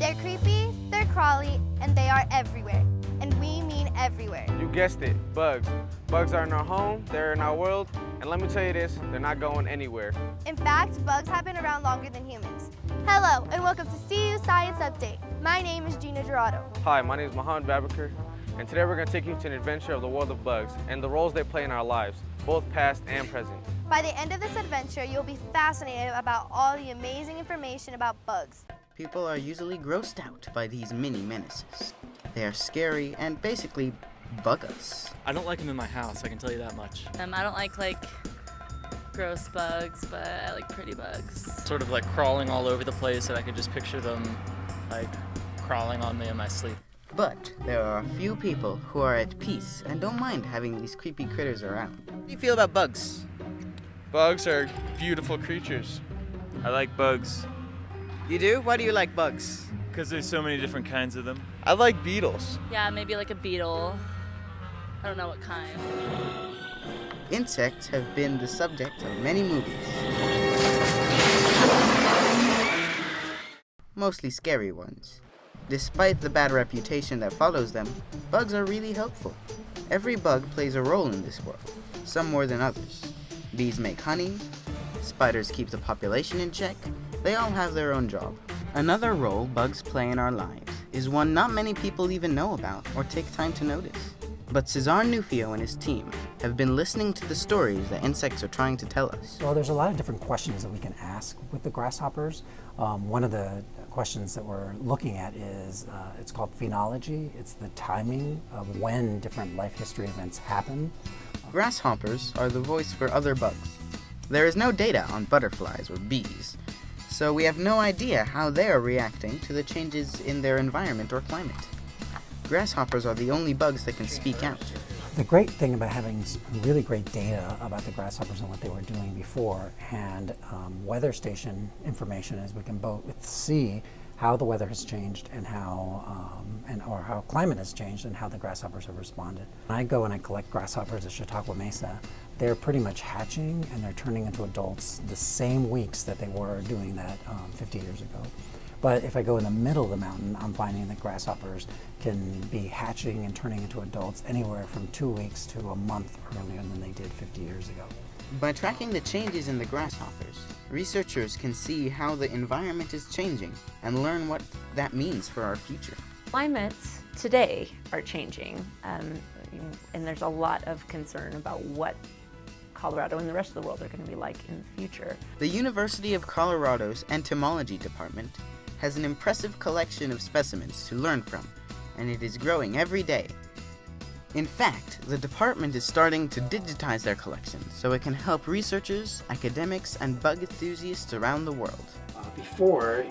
They're creepy, they're crawly, and they are everywhere. And we mean everywhere. You guessed it, bugs. Bugs are in our home, they're in our world, and let me tell you this, they're not going anywhere. In fact, bugs have been around longer than humans. Hello, and welcome to CU Science Update. My name is Dena GURATOR. Hi, my name is Mohammed Babakar, and today we're going to take you to an adventure of the world of bugs and the roles they play in our lives, both past and present. By the end of this adventure, you'll be fascinated about all the amazing information about bugs. People are usually grossed out by these mini menaces. They are scary and basically bug us. I don't like them in my house, I can tell you that much. I don't like gross bugs, but I like pretty bugs. Sort of like crawling all over the place, and I could just picture them like crawling on me in my sleep. But there are a few people who are at peace and don't mind having these creepy critters around. What do you feel about bugs? Bugs are beautiful creatures. I like bugs You do? Why do you like bugs? because there's so many different kinds of them. I like beetles. Yeah, maybe like a beetle. I don't know what kind. Insects have been the subject of many movies. Mostly scary ones. Despite the bad reputation that follows them, bugs are really helpful. Every bug plays a role in this world, some more than others. Bees make honey, spiders keep the population in check, they all have their own job. Another role bugs play in our lives is one not many people even know about or take time to notice. But Cesar Nufio and his team have been listening to the stories that insects are trying to tell us. Well, there's a lot of different questions that we can ask with the grasshoppers. One of the questions that we're looking at is, it's called phenology. It's the timing of when different life history events happen. Grasshoppers are the voice for other bugs. There is no data on butterflies or bees, so we have no idea how they are reacting to the changes in their environment or climate. Grasshoppers are the only bugs that can speak out. The great thing about having really great data about the grasshoppers and what they were doing before and weather station information is we can both see how the weather has changed and or how climate has changed and how the grasshoppers have responded. When I go and I collect grasshoppers at Chautauqua Mesa, they're pretty much hatching and they're turning into adults the same weeks that they were doing that 50 years ago. But if I go in the middle of the mountain, I'm finding that grasshoppers can be hatching and turning into adults anywhere from 2 weeks to a month earlier than they did 50 years ago. By tracking the changes in the grasshoppers, researchers can see how the environment is changing and learn what that means for our future. Climates today are changing, and there's a lot of concern about what Colorado and the rest of the world are going to be like in the future. The University of Colorado's Entomology Department has an impressive collection of specimens to learn from, and it is growing every day. In fact, the department is starting to digitize their collection so it can help researchers, academics, and bug enthusiasts around the world. Before,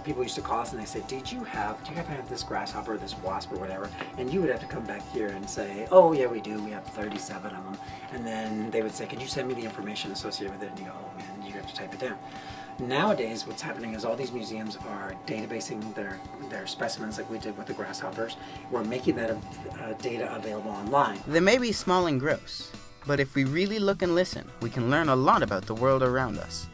people used to call us and they said, do you happen to have this grasshopper, this wasp or whatever? And you would have to come back here and say, oh yeah, we do, we have 37 of them. And then they would say, could you send me the information associated with it? And you go, oh man, you have to type it down. Nowadays, what's happening is all these museums are databasing their specimens like we did with the grasshoppers. We're making that data available online. They may be small and gross, but if we really look and listen, we can learn a lot about the world around us.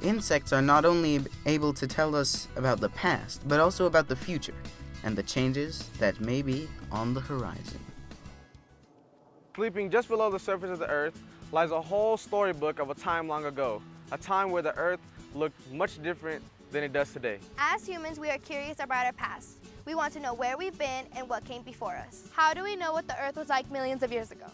Insects are not only able to tell us about the past, but also about the future and the changes that may be on the horizon. Sleeping just below the surface of the Earth lies a whole storybook of a time long ago, a time where the Earth looked much different than it does today. As humans, we are curious about our past. We want to know where we've been and what came before us. How do we know what the Earth was like millions of years ago?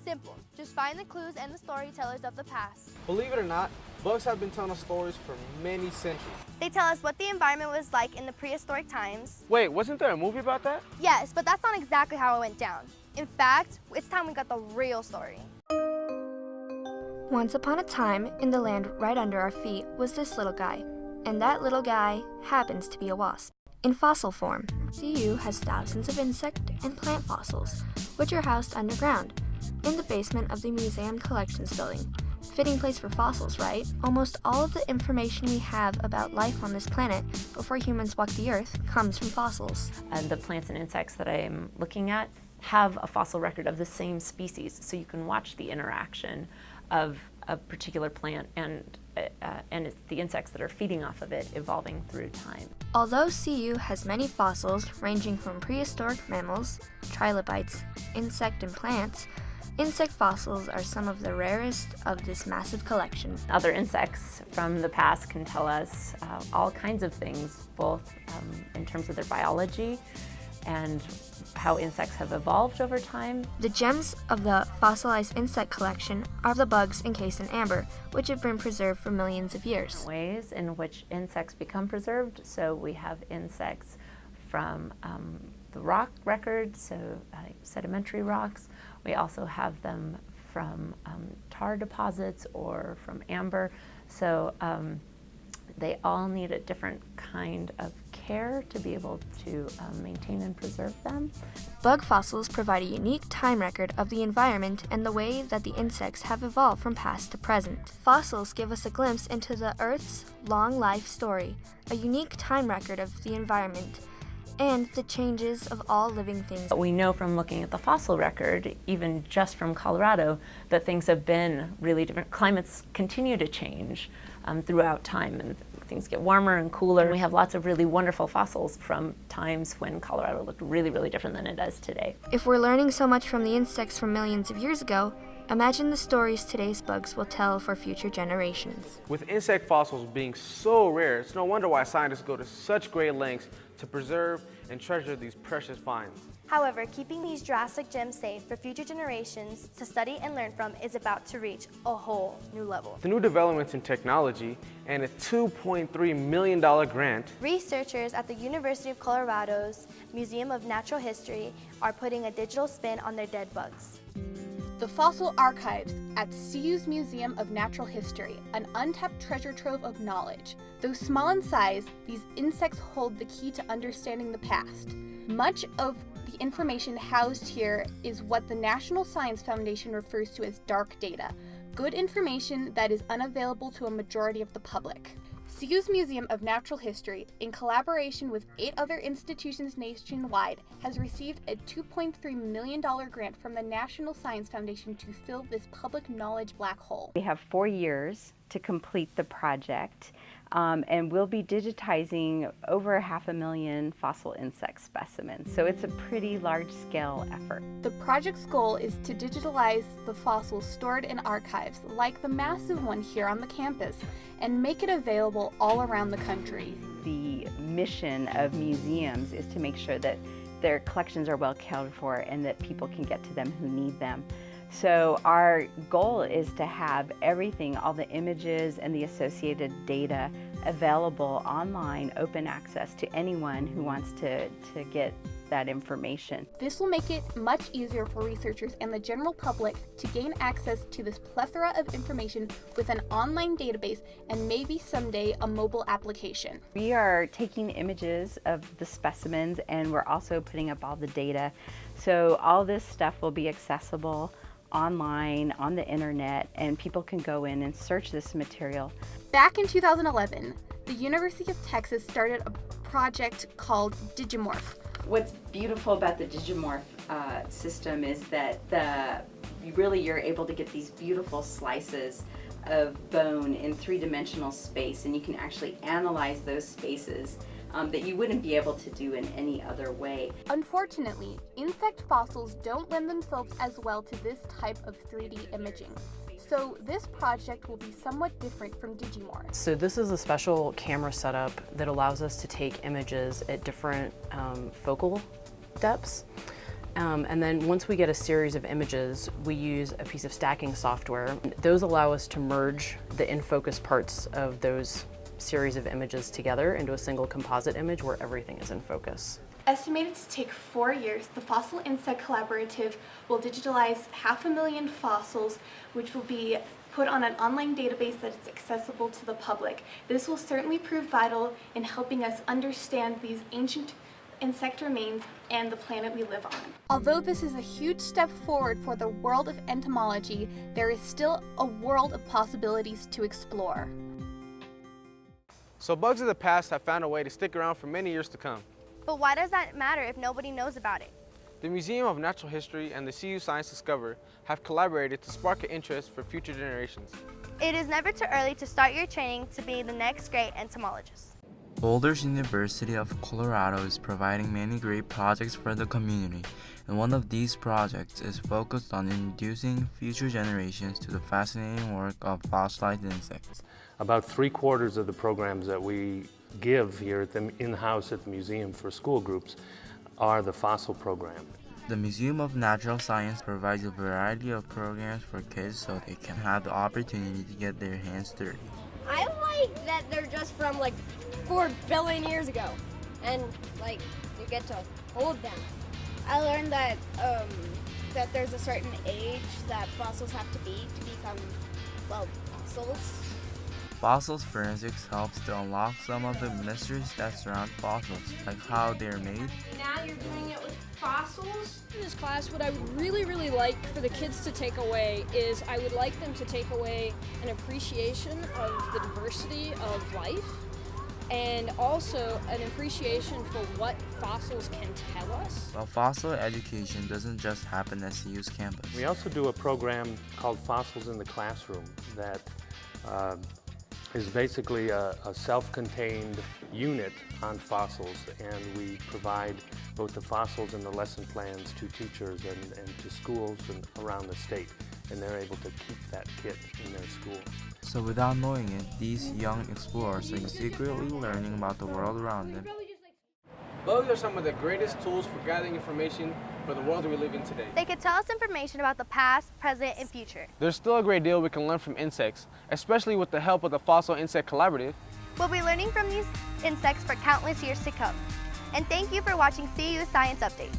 Simple. Just find the clues and the storytellers of the past. Believe it or not, bugs have been telling us stories for many centuries. They tell us what the environment was like in the prehistoric times. Wait, wasn't there a movie about that? Yes, but that's not exactly how it went down. In fact, it's time we got the real story. Once upon a time, in the land right under our feet was this little guy, and that little guy happens to be a wasp. In fossil form, CU has thousands of insect and plant fossils, which are housed underground, in the basement of the museum collections building. Fitting place for fossils, right? Almost all of the information we have about life on this planet before humans walked the earth comes from fossils. The plants and insects that I'm looking at have a fossil record of the same species, so you can watch the interaction of a particular plant and it's the insects that are feeding off of it evolving through time. Although CU has many fossils ranging from prehistoric mammals, trilobites, insect and plants, insect fossils are some of the rarest of this massive collection. Other insects from the past can tell us all kinds of things, both in terms of their biology and how insects have evolved over time. The gems of the fossilized insect collection are the bugs encased in amber, which have been preserved for millions of years. Ways in which insects become preserved. So we have insects from the rock record, so sedimentary rocks. We also have them from tar deposits or from amber. So they all need a different kind of care to be able to maintain and preserve them. Bug fossils provide a unique time record of the environment and the way that the insects have evolved from past to present. Fossils give us a glimpse into the Earth's long life story, a unique time record of the environment, and the changes of all living things. We know from looking at the fossil record, even just from Colorado, that things have been really different. Climates continue to change throughout time, and things get warmer and cooler. We have lots of really wonderful fossils from times when Colorado looked really, really different than it does today. If we're learning so much from the insects from millions of years ago, imagine the stories today's bugs will tell for future generations. With insect fossils being so rare, it's no wonder why scientists go to such great lengths to preserve and treasure these precious finds. However, keeping these Jurassic gems safe for future generations to study and learn from is about to reach a whole new level. The new developments in technology and a $2.3 million grant, researchers at the University of Colorado's Museum of Natural History are putting a digital spin on their dead bugs. The fossil archives at CU's Museum of Natural History, an untapped treasure trove of knowledge. Though small in size, these insects hold the key to understanding the past. Much of the information housed here is what the National Science Foundation refers to as dark data, good information that is unavailable to a majority of the public. CU's Museum of Natural History, in collaboration with 8 other institutions nationwide, has received a $2.3 million grant from the National Science Foundation to fill this public knowledge black hole. We have 4 years to complete the project, and we'll be digitizing over 500,000 fossil insect specimens, so it's a pretty large-scale effort. The project's goal is to digitalize the fossils stored in archives, like the massive one here on the campus, and make it available all around the country. The mission of museums is to make sure that their collections are well cared for and that people can get to them who need them. So our goal is to have everything, all the images and the associated data available online, open access to anyone who wants to get that information. This will make it much easier for researchers and the general public to gain access to this plethora of information with an online database and maybe someday a mobile application. We are taking images of the specimens and we're also putting up all the data. So all this stuff will be accessible online, on the internet, and people can go in and search this material. Back in 2011, the University of Texas started a project called Digimorph. What's beautiful about the Digimorph system is that you're able to get these beautiful slices of bone in 3-dimensional space, and you can actually analyze those spaces that you wouldn't be able to do in any other way. Unfortunately, insect fossils don't lend themselves as well to this type of 3D imaging. So this project will be somewhat different from Digimorph. So this is a special camera setup that allows us to take images at different focal depths. And then once we get a series of images, we use a piece of stacking software. Those allow us to merge the in-focus parts of those series of images together into a single composite image where everything is in focus. Estimated to take 4 years, the Fossil Insect Collaborative will digitalize 500,000 fossils, which will be put on an online database that is accessible to the public. This will certainly prove vital in helping us understand these ancient insect remains and the planet we live on. Although this is a huge step forward for the world of entomology, there is still a world of possibilities to explore. So bugs of the past have found a way to stick around for many years to come. But why does that matter if nobody knows about it? The Museum of Natural History and the CU Science Discover have collaborated to spark an interest for future generations. It is never too early to start your training to be the next great entomologist. Boulder's University of Colorado is providing many great projects for the community, and one of these projects is focused on introducing future generations to the fascinating work of fossilized insects. About 3/4 of the programs that we give here at the in-house at the museum for school groups are the fossil program. The Museum of Natural Science provides a variety of programs for kids so they can have the opportunity to get their hands dirty. I like that they're just from like 4 billion years ago, and like you get to hold them. I learned that that there's a certain age that fossils have to be to become, well, fossils. Fossils forensics helps to unlock some of the mysteries that surround fossils, like how they're made. Now you're doing it with fossils. In this class, what I would really like for the kids to take away is I would like them to take away an appreciation of the diversity of life, and also an appreciation for what fossils can tell us. Well, fossil education doesn't just happen at CU's campus. We also do a program called Fossils in the Classroom that is basically a self-contained unit on fossils, and we provide both the fossils and the lesson plans to teachers and to schools and around the state, and they're able to keep that kit in their school. So without knowing it, these young explorers are secretly learning about the world around them. Bugs are some of the greatest tools for gathering information for the world we live in today. They can tell us information about the past, present, and future. There's still a great deal we can learn from insects, especially with the help of the Fossil Insect Collaborative. We'll be learning from these insects for countless years to come. And thank you for watching CU Science Update.